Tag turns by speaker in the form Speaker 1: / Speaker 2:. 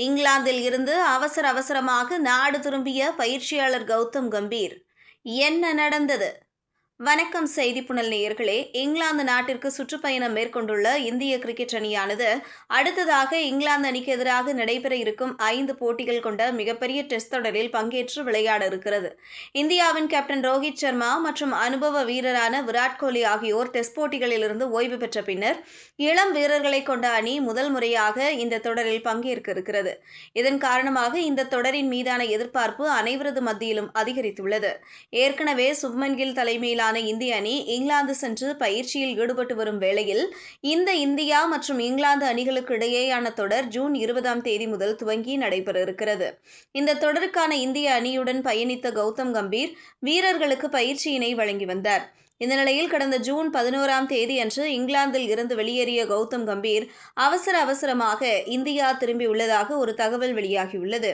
Speaker 1: இங்கிலாந்தில் இருந்து அவசரமாக நாடு திரும்பிய பயிற்சியாளர் கௌதம் கம்பீர். என்ன நடந்தது? வணக்கம் செய்திப்புணல் நேயர்களே. இங்கிலாந்து நாட்டிற்கு சுற்றுப்பயணம் மேற்கொண்டுள்ள இந்திய கிரிக்கெட் அணியானது அடுத்ததாக இங்கிலாந்து அணிக்கு எதிராக நடைபெற இருக்கும் 5 போட்டிகள் கொண்ட மிகப்பெரிய டெஸ்ட் தொடரில் பங்கேற்று விளையாட இருக்கிறது. இந்தியாவின் கேப்டன் ரோஹித் சர்மா மற்றும் அனுபவ வீரரான விராட் கோலி ஆகியோர் டெஸ்ட் போட்டிகளிலிருந்து ஓய்வு பெற்ற பின்னர் இளம் வீரர்களை கொண்ட அணி முதல் முறையாக இந்த தொடரில் பங்கேற்க இருக்கிறது. இதன் காரணமாக இந்த தொடரின் மீதான எதிர்பார்ப்பு அனைவரது மத்தியிலும் அதிகரித்துள்ளது. ஏற்கனவே சுப்மன் கில் தலைமையிலான இந்திய அணி இங்கிலாந்து சென்று பயிற்சியில் ஈடுபட்டு வரும் வேளையில் இந்த இந்தியா மற்றும் இங்கிலாந்து அணிகளுக்கு இடையேயான தொடர் ஜூன் 20ஆம் தேதி முதல் துவங்கி நடைபெற இருக்கிறது. இந்த தொடருக்கான இந்திய அணியுடன் பயணித்த கௌதம் கம்பீர் வீரர்களுக்கு பயிற்சியினை வழங்கி வந்தார். இந்த நிலையில் கடந்த ஜூன் 11ஆம் தேதி அன்று இங்கிலாந்தில் இருந்து வெளியேறிய கௌதம் கம்பீர் அவசரமாக இந்தியா திரும்பியுள்ளதாக ஒரு தகவல் வெளியாகியுள்ளது.